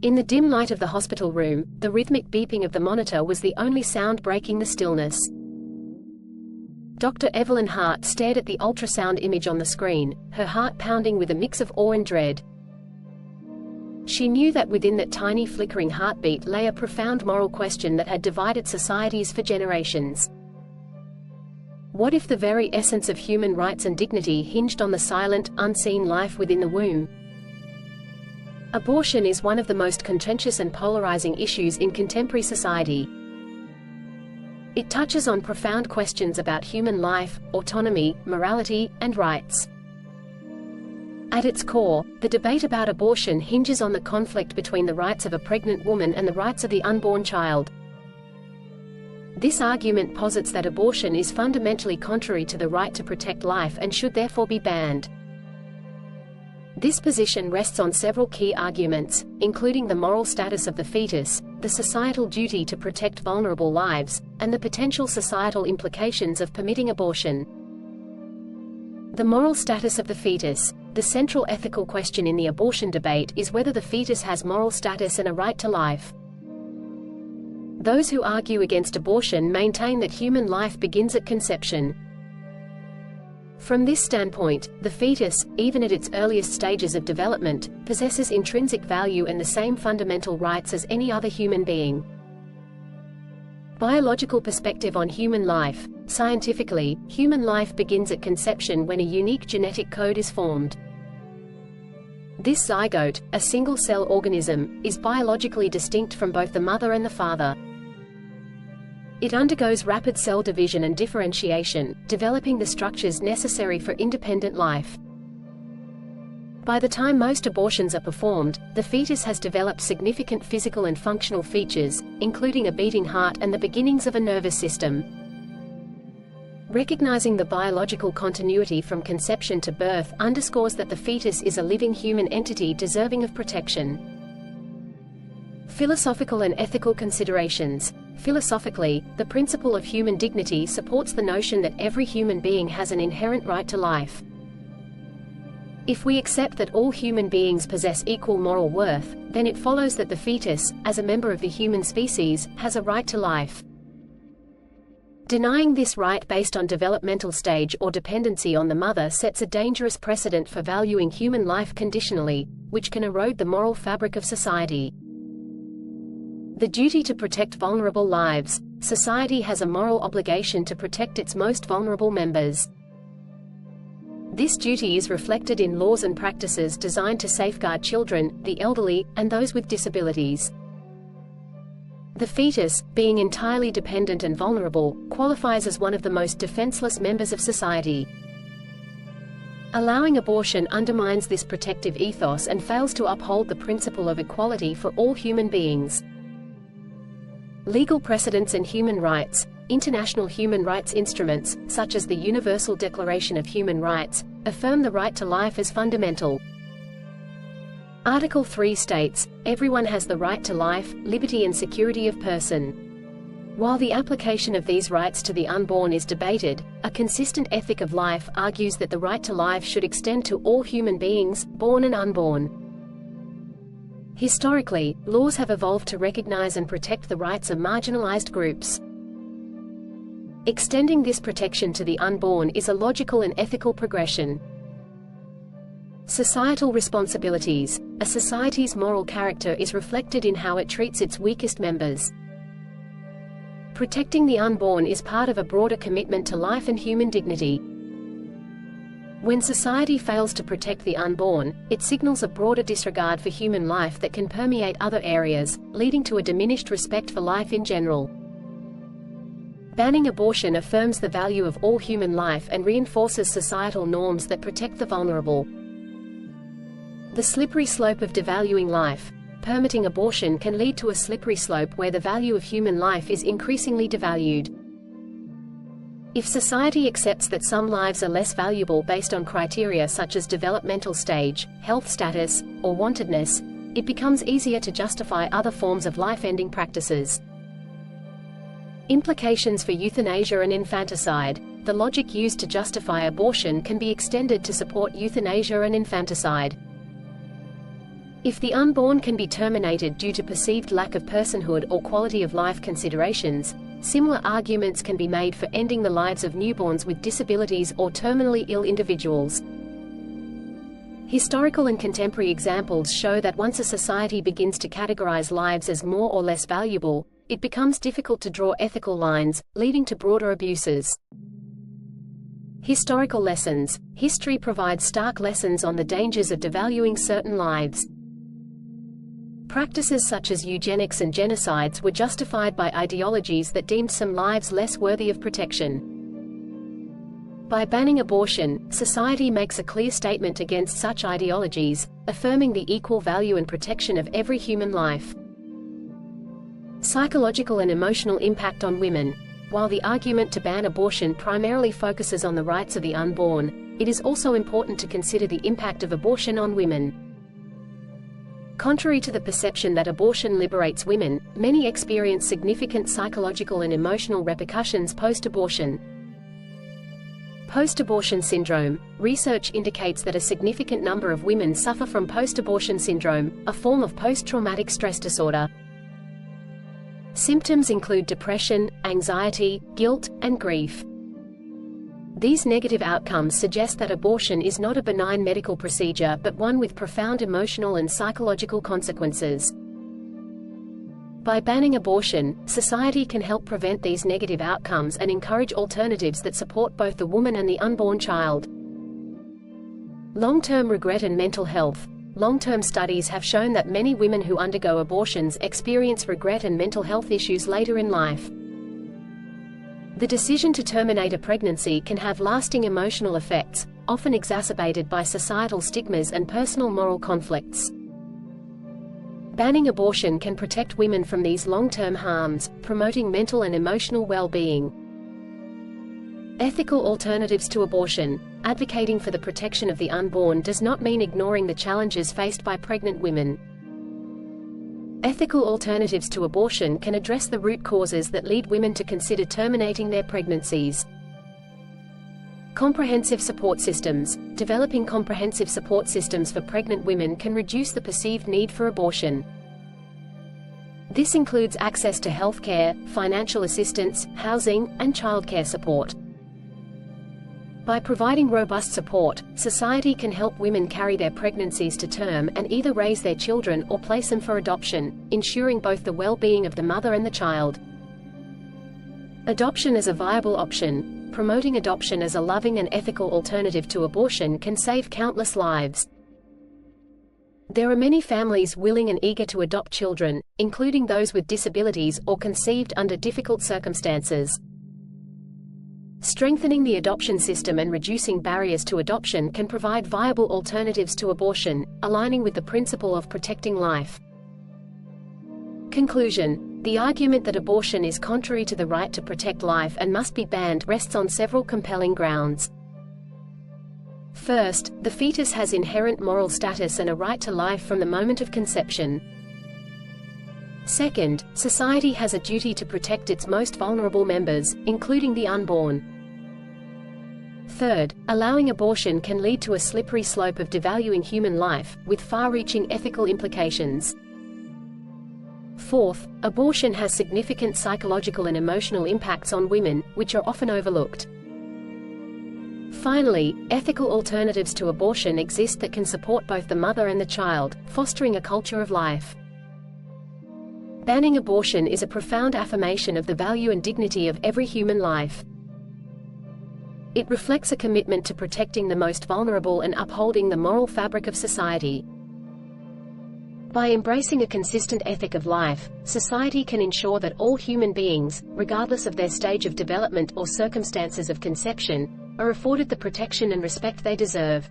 In the dim light of the hospital room, the rhythmic beeping of the monitor was the only sound breaking the stillness. Dr. Evelyn Hart stared at the ultrasound image on the screen, her heart pounding with a mix of awe and dread. She knew that within that tiny flickering heartbeat lay a profound moral question that had divided societies for generations. What if the very essence of human rights and dignity hinged on the silent, unseen life within the womb? Abortion is one of the most contentious and polarizing issues in contemporary society. It touches on profound questions about human life, autonomy, morality, and rights. At its core, the debate about abortion hinges on the conflict between the rights of a pregnant woman and the rights of the unborn child. This argument posits that abortion is fundamentally contrary to the right to protect life and should therefore be banned. This position rests on several key arguments, including the moral status of the fetus, the societal duty to protect vulnerable lives, and the potential societal implications of permitting abortion. The moral status of the fetus. The central ethical question in the abortion debate is whether the fetus has moral status and a right to life. Those who argue against abortion maintain that human life begins at conception. From this standpoint, the fetus, even at its earliest stages of development, possesses intrinsic value and the same fundamental rights as any other human being. Biological perspective on human life. Scientifically, human life begins at conception when a unique genetic code is formed. This zygote, a single-cell organism, is biologically distinct from both the mother and the father. It undergoes rapid cell division and differentiation, developing the structures necessary for independent life. By the time most abortions are performed, the fetus has developed significant physical and functional features, including a beating heart and the beginnings of a nervous system. Recognizing the biological continuity from conception to birth underscores that the fetus is a living human entity deserving of protection. Philosophical and ethical considerations. Philosophically, the principle of human dignity supports the notion that every human being has an inherent right to life. If we accept that all human beings possess equal moral worth, then it follows that the fetus, as a member of the human species, has a right to life. Denying this right based on developmental stage or dependency on the mother sets a dangerous precedent for valuing human life conditionally, which can erode the moral fabric of society. The duty to protect vulnerable lives. Society has a moral obligation to protect its most vulnerable members. This duty is reflected in laws and practices designed to safeguard children, the elderly, and those with disabilities. The fetus, being entirely dependent and vulnerable, qualifies as one of the most defenseless members of society. Allowing abortion undermines this protective ethos and fails to uphold the principle of equality for all human beings. Legal precedents and human rights. International human rights instruments, such as the Universal Declaration of Human Rights, affirm the right to life as fundamental. Article 3 states, "Everyone has the right to life, liberty and security of person." While the application of these rights to the unborn is debated, a consistent ethic of life argues that the right to life should extend to all human beings, born and unborn. Historically, laws have evolved to recognize and protect the rights of marginalized groups. Extending this protection to the unborn is a logical and ethical progression. Societal responsibilities. A society's moral character is reflected in how it treats its weakest members. Protecting the unborn is part of a broader commitment to life and human dignity. When society fails to protect the unborn, it signals a broader disregard for human life that can permeate other areas, leading to a diminished respect for life in general. Banning abortion affirms the value of all human life and reinforces societal norms that protect the vulnerable. The slippery slope of devaluing life. Permitting abortion can lead to a slippery slope where the value of human life is increasingly devalued. If society accepts that some lives are less valuable based on criteria such as developmental stage, health status, or wantedness, it becomes easier to justify other forms of life-ending practices. Implications for euthanasia and infanticide. The logic used to justify abortion can be extended to support euthanasia and infanticide. If the unborn can be terminated due to perceived lack of personhood or quality of life considerations, similar arguments can be made for ending the lives of newborns with disabilities or terminally ill individuals. Historical and contemporary examples show that once a society begins to categorize lives as more or less valuable, it becomes difficult to draw ethical lines, leading to broader abuses. Historical lessons. History provides stark lessons on the dangers of devaluing certain lives. Practices such as eugenics and genocides were justified by ideologies that deemed some lives less worthy of protection. By banning abortion, society makes a clear statement against such ideologies, affirming the equal value and protection of every human life. Psychological and emotional impact on women. While the argument to ban abortion primarily focuses on the rights of the unborn, it is also important to consider the impact of abortion on women. Contrary to the perception that abortion liberates women, many experience significant psychological and emotional repercussions post-abortion. Post-abortion syndrome. Research indicates that a significant number of women suffer from post-abortion syndrome, a form of post-traumatic stress disorder. Symptoms include depression, anxiety, guilt, and grief. These negative outcomes suggest that abortion is not a benign medical procedure but one with profound emotional and psychological consequences. By banning abortion, society can help prevent these negative outcomes and encourage alternatives that support both the woman and the unborn child. Long-term regret and mental health. Long-term studies have shown that many women who undergo abortions experience regret and mental health issues later in life. The decision to terminate a pregnancy can have lasting emotional effects, often exacerbated by societal stigmas and personal moral conflicts. Banning abortion can protect women from these long-term harms, promoting mental and emotional well-being. Ethical alternatives to abortion. Advocating for the protection of the unborn does not mean ignoring the challenges faced by pregnant women. Ethical alternatives to abortion can address the root causes that lead women to consider terminating their pregnancies. Comprehensive support systems. Developing comprehensive support systems for pregnant women can reduce the perceived need for abortion. This includes access to health care, financial assistance, housing, and childcare support. By providing robust support, society can help women carry their pregnancies to term and either raise their children or place them for adoption, ensuring both the well-being of the mother and the child. Adoption as a viable option. Promoting adoption as a loving and ethical alternative to abortion can save countless lives. There are many families willing and eager to adopt children, including those with disabilities or conceived under difficult circumstances. Strengthening the adoption system and reducing barriers to adoption can provide viable alternatives to abortion, aligning with the principle of protecting life. Conclusion. The argument that abortion is contrary to the right to protect life and must be banned rests on several compelling grounds. First, the fetus has inherent moral status and a right to life from the moment of conception. Second, society has a duty to protect its most vulnerable members, including the unborn. Third, allowing abortion can lead to a slippery slope of devaluing human life, with far-reaching ethical implications. Fourth, abortion has significant psychological and emotional impacts on women, which are often overlooked. Finally, ethical alternatives to abortion exist that can support both the mother and the child, fostering a culture of life. Banning abortion is a profound affirmation of the value and dignity of every human life. It reflects a commitment to protecting the most vulnerable and upholding the moral fabric of society. By embracing a consistent ethic of life, society can ensure that all human beings, regardless of their stage of development or circumstances of conception, are afforded the protection and respect they deserve.